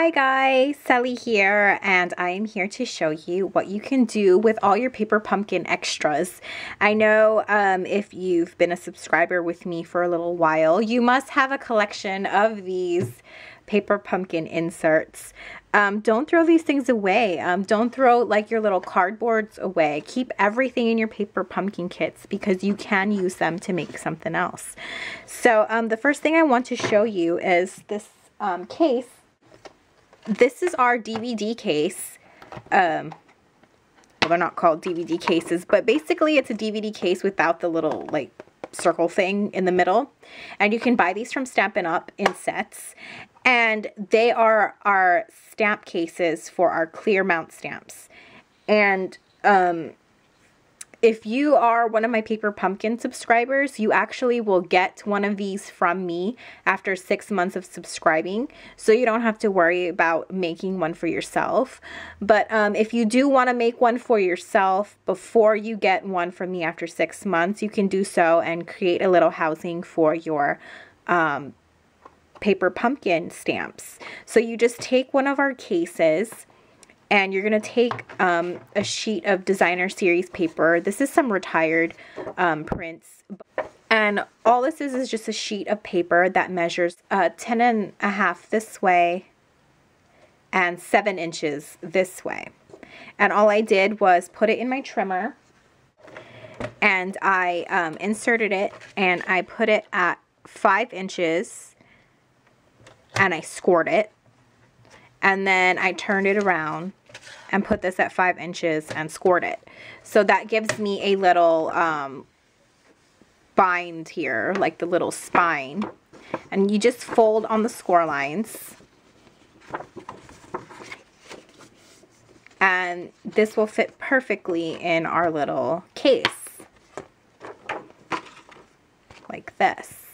Hi guys, Sally here, and I am here to show you what you can do with all your Paper Pumpkin extras. I know if you've been a subscriber with me for a little while, you must have a collection of these Paper Pumpkin inserts. Don't throw these things away. Don't throw like your little cardboards away. Keep everything in your Paper Pumpkin kits because you can use them to make something else. So the first thing I want to show you is this case. This is our DVD case. Well, they're not called DVD cases, but basically it's a DVD case without the little like circle thing in the middle. And you can buy these from Stampin' Up in sets. And they are our stamp cases for our clear mount stamps. And if you are one of my Paper Pumpkin subscribers, you actually will get one of these from me after 6 months of subscribing. So you don't have to worry about making one for yourself. But if you do want to make one for yourself before you get one from me after 6 months, you can do so and create a little housing for your Paper Pumpkin stamps. So you just take one of our cases, and you're going to take a sheet of designer series paper. This is some retired prints. And all this is just a sheet of paper that measures 10.5 this way and 7 inches this way. And all I did was put it in my trimmer, and I inserted it, and I put it at 5 inches, and I scored it. And then I turned it around and put this at 5 inches and scored it. So that gives me a little bind here, like the little spine. And you just fold on the score lines. And this will fit perfectly in our little case. Like this.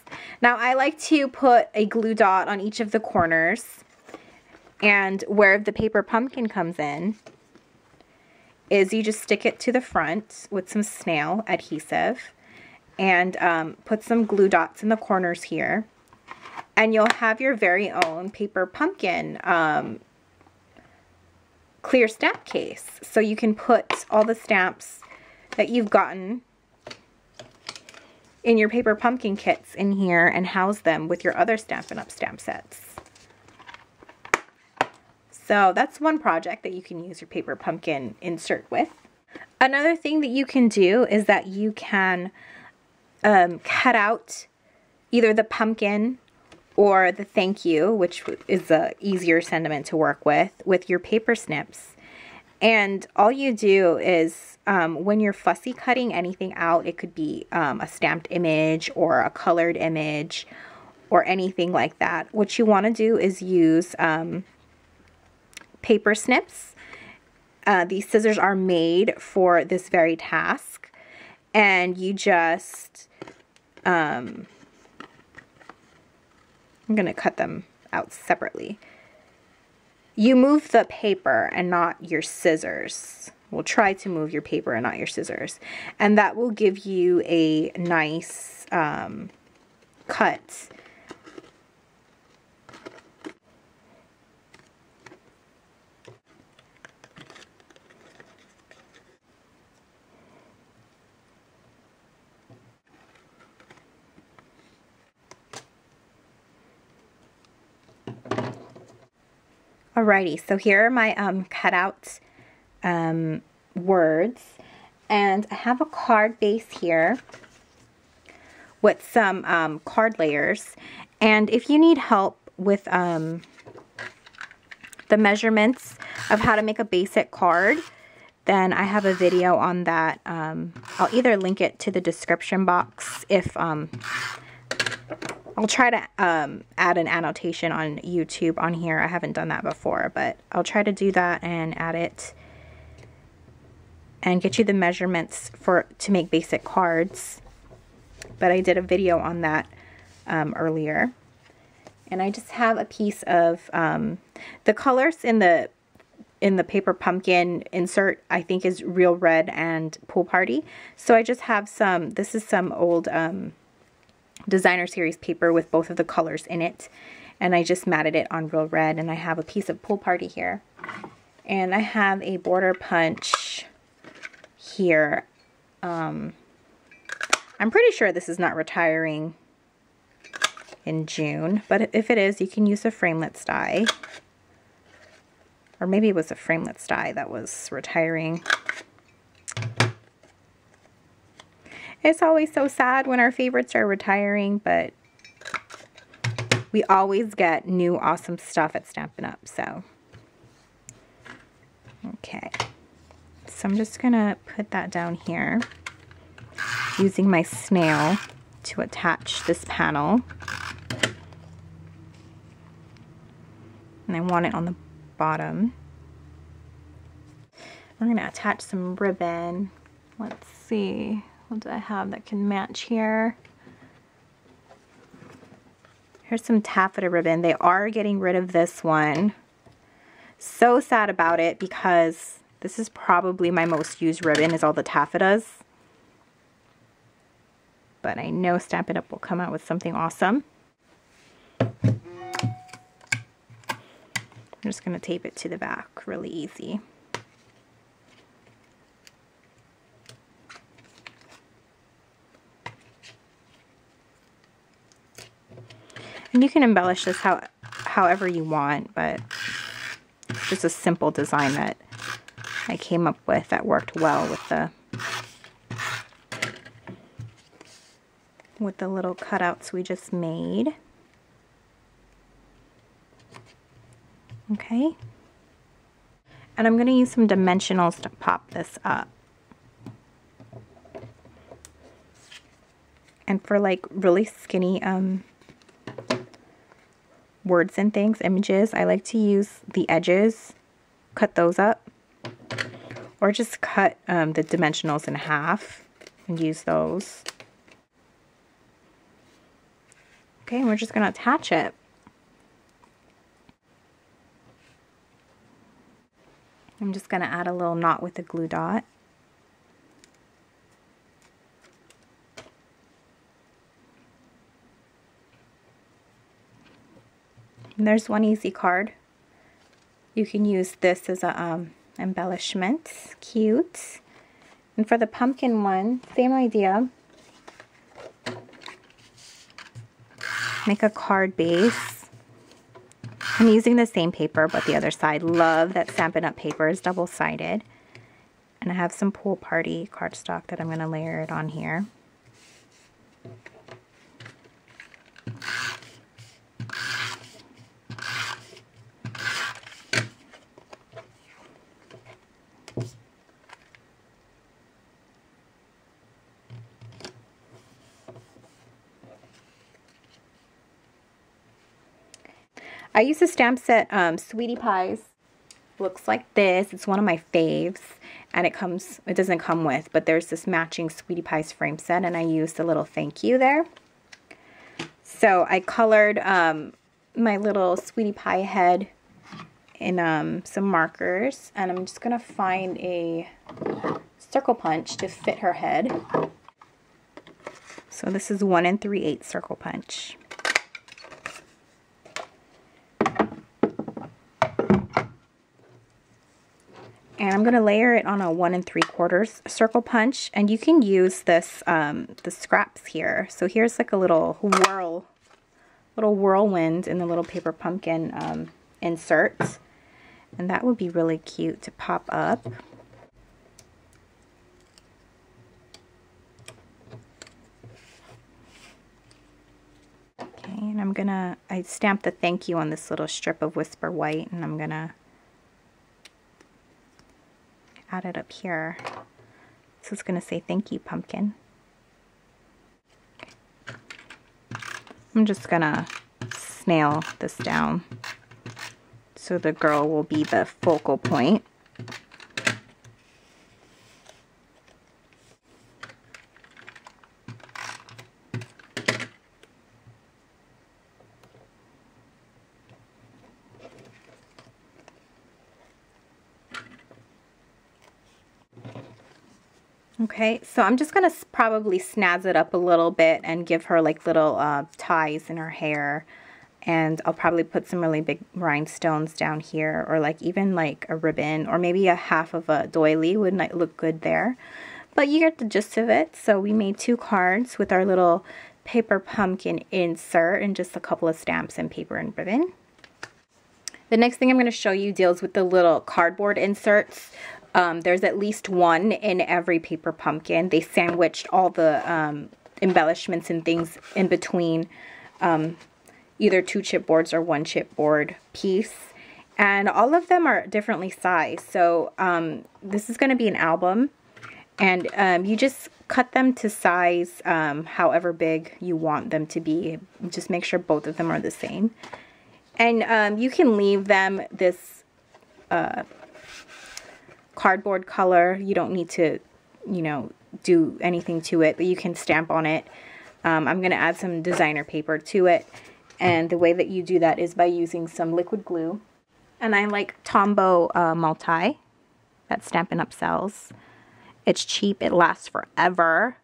Now I like to put a glue dot on each of the corners. And where the Paper Pumpkin comes in is you just stick it to the front with some snail adhesive and put some glue dots in the corners here. And you'll have your very own Paper Pumpkin clear stamp case. So you can put all the stamps that you've gotten in your Paper Pumpkin kits in here and house them with your other Stampin' Up! Stamp sets. So that's one project that you can use your Paper Pumpkin insert with. Another thing that you can do is that you can cut out either the pumpkin or the thank you, which is a easier sentiment to work with your paper snips. And all you do is when you're fussy cutting anything out, it could be a stamped image or a colored image or anything like that. What you want to do is use paper snips. These scissors are made for this very task, and you just I'm gonna cut them out separately. You move the paper and not your scissors. We'll try to move your paper and not your scissors, and that will give you a nice cut. Alrighty, so here are my cutout words, and I have a card base here with some card layers. And if you need help with the measurements of how to make a basic card, then I have a video on that. I'll either link it to the description box if I'll try to add an annotation on YouTube on here. I haven't done that before, but I'll try to do that and add it and get you the measurements to make basic cards. But I did a video on that earlier. And I just have a piece of the colors in the Paper Pumpkin insert, I think, is Real Red and Pool Party. So I just have some, this is some old designer series paper with both of the colors in it. and I just matted it on Real Red, and I have a piece of Pool Party here. And I have a border punch here. I'm pretty sure this is not retiring in June, but if it is, you can use a framelits die. Or maybe it was a framelits die that was retiring. It's always so sad when our favorites are retiring, but we always get new awesome stuff at Stampin' Up, so. Okay, so I'm just gonna put that down here using my snail to attach this panel. And I want it on the bottom. I'm gonna attach some ribbon. Let's see. What do I have that can match here? Here's some taffeta ribbon. They are getting rid of this one. So sad about it because this is probably my most used ribbon, is all the taffetas. But I know Stampin' Up will come out with something awesome. I'm just going to tape it to the back really easy. And you can embellish this however you want, but it's just a simple design that I came up with that worked well with the little cutouts we just made. Okay. And I'm going to use some dimensionals to pop this up. And for like really skinny words and things, images, I like to use the edges, cut those up, or just cut the dimensionals in half and use those. Okay, and we're just going to attach it. I'm just going to add a little knot with a glue dot. And there's one easy card. You can use this as a embellishment. Cute. And for the pumpkin one, same idea. Make a card base. I'm using the same paper, but the other side. Love that Stampin' Up paper is double-sided. And I have some Pool Party cardstock that I'm going to layer it on here. I use a stamp set, Sweetie Pies. Looks like this. It's one of my faves, and it doesn't come with, but there's this matching Sweetie Pies frame set, and I used a little thank you there. So I colored my little Sweetie Pie head in some markers, and I'm just gonna find a circle punch to fit her head. So this is 1 3/8 circle punch. And I'm going to layer it on a 1 3/4 circle punch, and you can use this the scraps here. So here's like a little whirlwind in the little paper pumpkin insert, and that would be really cute to pop up. Okay, and I stamped the thank you on this little strip of Whisper White, and I'm gonna add it up here. So it's going to say thank you, pumpkin. Okay. I'm just going to snail this down so the girl will be the focal point. Okay, so I'm just going to probably snazz it up a little bit and give her like little ties in her hair And I'll probably put some really big rhinestones down here, or like even like a ribbon, or maybe a half of a doily would look good there. But you get the gist of it. So we made 2 cards with our little paper pumpkin insert and just a couple of stamps and paper and ribbon. The next thing I'm going to show you deals with the little cardboard inserts. There's at least one in every paper pumpkin. They sandwiched all the embellishments and things in between either 2 chipboards or 1 chipboard piece. And all of them are differently sized. So this is going to be an album. And you just cut them to size however big you want them to be. Just make sure both of them are the same. And you can leave them this cardboard color. You don't need to, you know, do anything to it, but you can stamp on it. I'm going to add some designer paper to it. And the way that you do that is by using some liquid glue. And I like Tombow Multi that Stampin' Up sells. It's cheap, it lasts forever.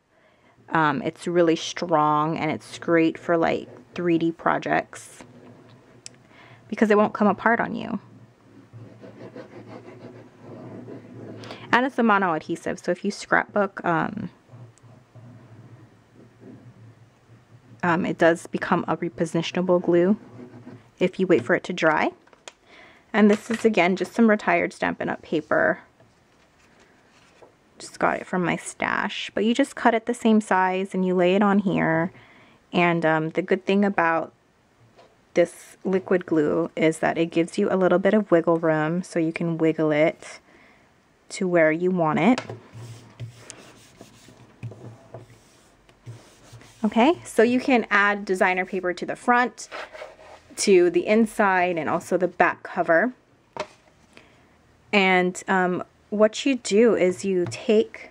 It's really strong, and it's great for like 3D projects because it won't come apart on you. And it's a mono adhesive, so if you scrapbook, it does become a repositionable glue if you wait for it to dry. And this is, again, just some retired Stampin' Up paper. Just got it from my stash. But you just cut it the same size and you lay it on here. And the good thing about this liquid glue is that it gives you a little bit of wiggle room, so you can wiggle it to where you want it. Okay, so you can add designer paper to the front, to the inside, and also the back cover. And what you do is you take,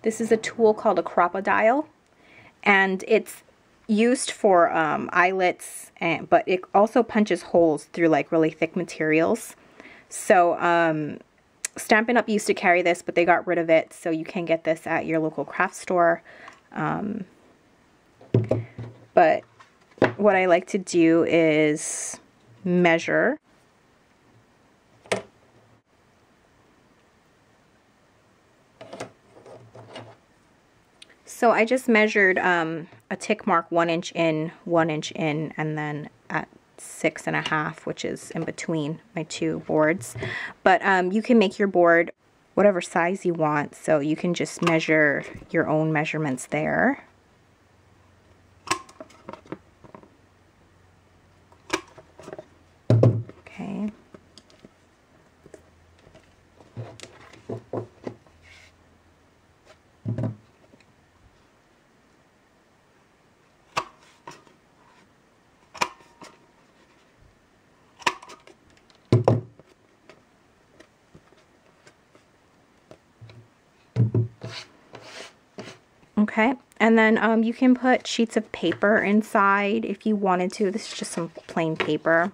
this is a tool called a crocodile, and it's used for eyelets, but it also punches holes through like really thick materials. So Stampin' Up used to carry this, but they got rid of it, so you can get this at your local craft store. But what I like to do is measure. So I just measured a tick mark 1 inch in, 1 inch in, and then at 6.5, which is in between my 2 boards. But you can make your board whatever size you want, so you can just measure your own measurements there. Okay. Okay, and then you can put sheets of paper inside if you wanted to. This is just some plain paper.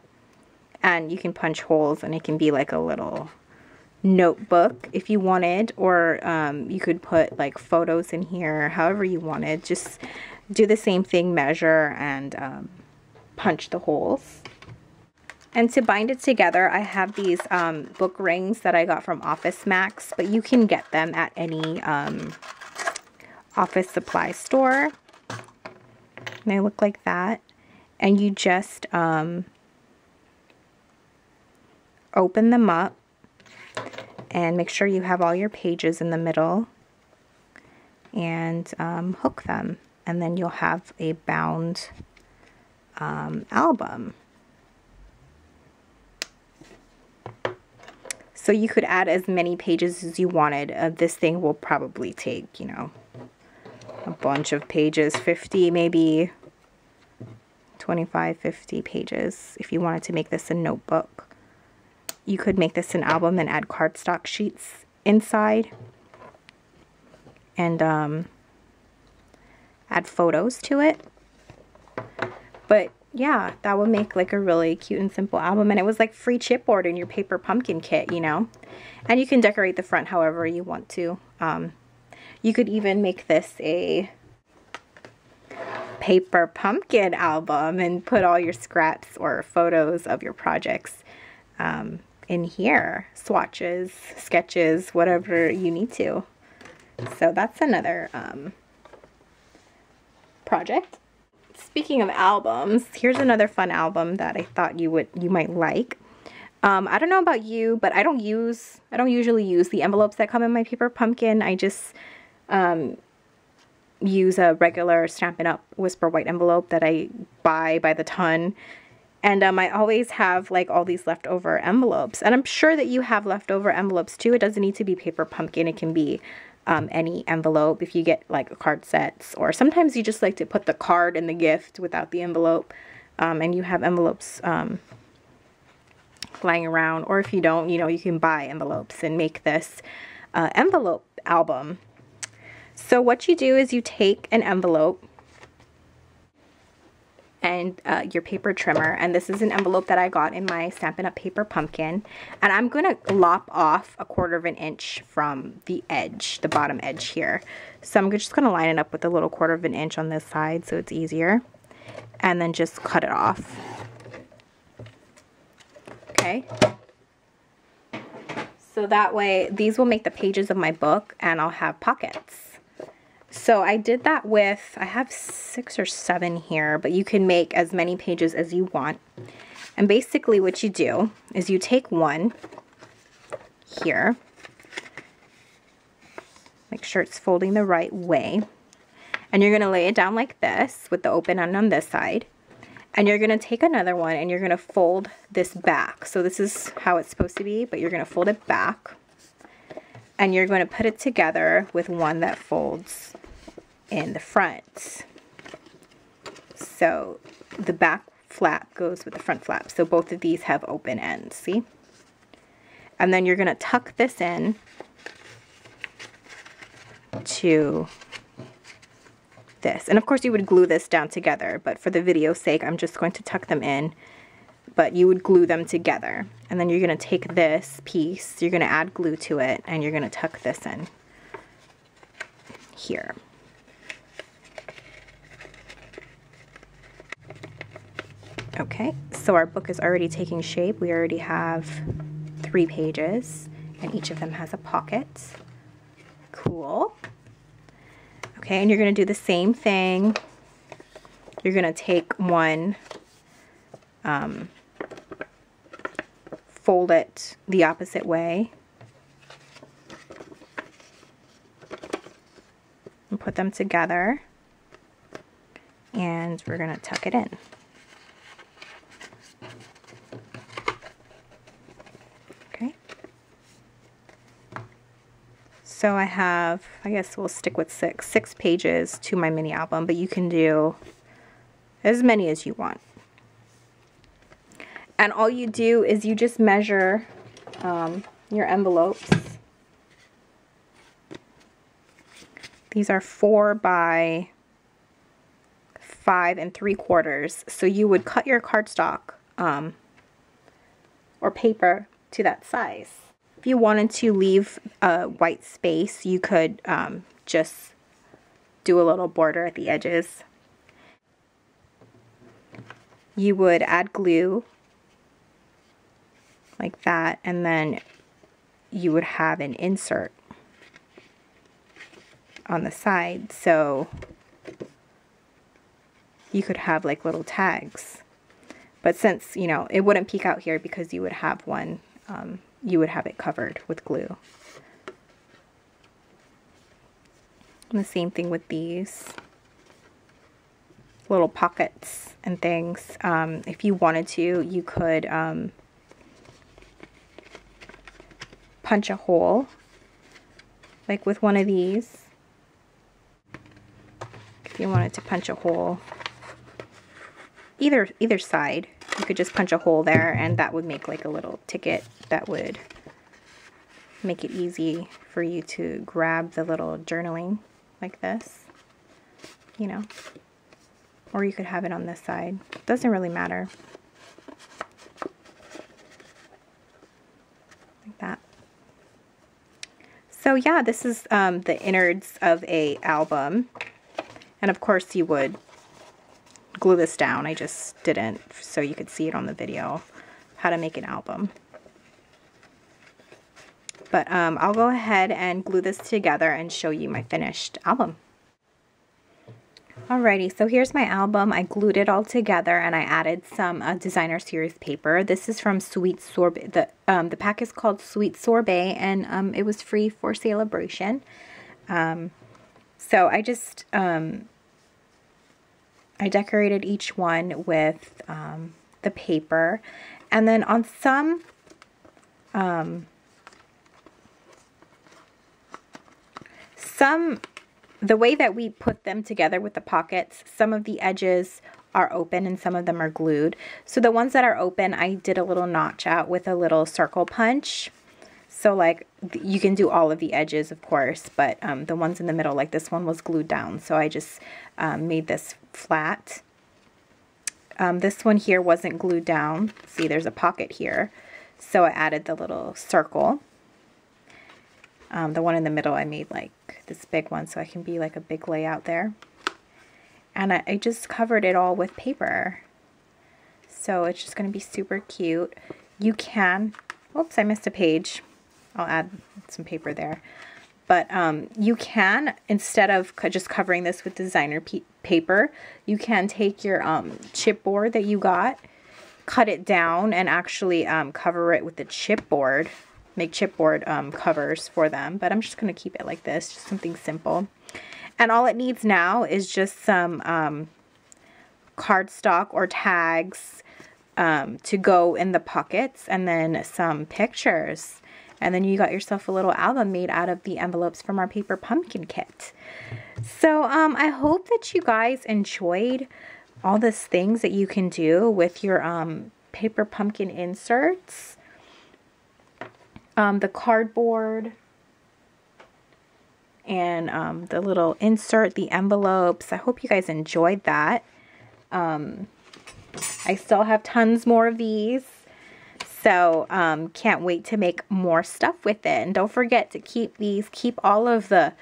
And you can punch holes, and it can be like a little notebook if you wanted. Or you could put like photos in here, however you wanted. Just do the same thing, measure, and punch the holes. And to bind it together, I have these book rings that I got from Office Max, but you can get them at any office supply store. And they look like that. And you just open them up and make sure you have all your pages in the middle, and hook them, and then you'll have a bound album. So you could add as many pages as you wanted. This thing will probably take, you know, a bunch of pages, 50 maybe, 25, 50 pages. If you wanted to make this a notebook, you could make this an album and add cardstock sheets inside, and add photos to it. But yeah, that would make like a really cute and simple album, and it was like free chipboard in your paper pumpkin kit, you know. And you can decorate the front however you want to. You could even make this a paper pumpkin album and put all your scraps or photos of your projects in here. Swatches, sketches, whatever you need to. So that's another project. Speaking of albums, here's another fun album that I thought you might like. I don't know about you, but I don't usually use the envelopes that come in my paper pumpkin. I just use a regular Stampin' Up Whisper White envelope that I buy by the ton. And I always have like all these leftover envelopes. And I'm sure that you have leftover envelopes too. It doesn't need to be paper pumpkin. It can be any envelope if you get like card sets. Or sometimes you just like to put the card in the gift without the envelope. And you have envelopes lying around. Or if you don't, you know, you can buy envelopes and make this envelope album. So what you do is you take an envelope and your paper trimmer, and this is an envelope that I got in my Stampin' Up Paper Pumpkin, and I'm going to lop off 1/4 inch from the edge, the bottom edge here. So I'm just going to line it up with a little 1/4 inch on this side so it's easier, and then just cut it off. Okay. So that way, these will make the pages of my book, and I'll have pockets. So I did that with, I have 6 or 7 here, but you can make as many pages as you want. And basically what you do is you take one here, make sure it's folding the right way, and you're going to lay it down like this with the open end on this side. And you're going to take another one and you're going to fold this back. So this is how it's supposed to be, but you're going to fold it back. And you're going to put it together with one that folds in the front. So the back flap goes with the front flap. So both of these have open ends, see? And then you're going to tuck this in to this. And of course you would glue this down together, but for the video's sake, I'm just going to tuck them in. But you would glue them together. And then you're going to take this piece, you're going to add glue to it, and you're going to tuck this in here. Okay, so our book is already taking shape. We already have 3 pages, and each of them has a pocket. Cool. Okay, and you're going to do the same thing. You're going to take one, fold it the opposite way, and put them together, and we're going to tuck it in. Okay. So I have, I guess we'll stick with 6 pages to my mini album, but you can do as many as you want. And all you do is you just measure your envelopes. These are 4 by 5 3/4. So you would cut your cardstock or paper to that size. If you wanted to leave a white space, you could just do a little border at the edges. You would add glue like that, and then you would have an insert on the side, so you could have like little tags. But since, you know, it wouldn't peek out here because you would have one, you would have it covered with glue. And the same thing with these little pockets and things. If you wanted to, you could punch a hole, like with one of these. If you wanted to punch a hole, either side, you could just punch a hole there, and that would make like a little ticket that would make it easy for you to grab the little journaling like this, you know. Or you could have it on this side. Doesn't really matter. Like that. So yeah, this is the innards of a album. And of course you would glue this down. I just didn't, so you could see it on the video, how to make an album. But I'll go ahead and glue this together and show you my finished album. Alrighty, so here's my album. I glued it all together and I added some designer series paper. This is from Sweet Sorbet. The pack is called Sweet Sorbet, and it was free for celebration. So I just I decorated each one with the paper, and then on some the way that we put them together with the pockets, some of the edges are open and some of them are glued. So the ones that are open, I did a little notch out with a little circle punch. So like you can do all of the edges, of course, but the ones in the middle, like this one was glued down. So I just made this flat. This one here wasn't glued down. See, there's a pocket here. So I added the little circle. The one in the middle I made like this big one so I can be like a big layout there. And I just covered it all with paper. So it's just going to be super cute. You can, oops, I missed a page. I'll add some paper there. But you can, instead of just covering this with designer paper, you can take your chipboard that you got, cut it down, and actually cover it with the chipboard. Make chipboard covers for them, but I'm just going to keep it like this, just something simple. And all it needs now is just some cardstock or tags to go in the pockets, and then some pictures. And then you got yourself a little album made out of the envelopes from our paper pumpkin kit. So I hope that you guys enjoyed all these things that you can do with your paper pumpkin inserts. The cardboard and the little insert, the envelopes. I hope you guys enjoyed that. I still have tons more of these, so can't wait to make more stuff with it. And don't forget to keep all of the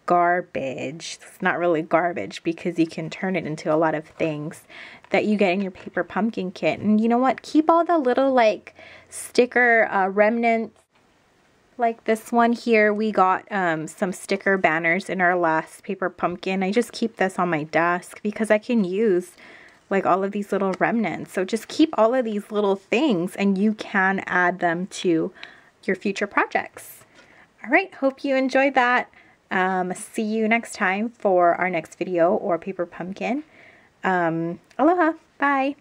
garbage. It's not really garbage because you can turn it into a lot of things that you get in your paper pumpkin kit. And you know what? Keep all the little like sticker remnants. Like this one here, we got some sticker banners in our last paper pumpkin. I just keep this on my desk because I can use like all of these little remnants. So just keep all of these little things and you can add them to your future projects. All right, hope you enjoyed that. See you next time for our next video or paper pumpkin. Aloha, bye.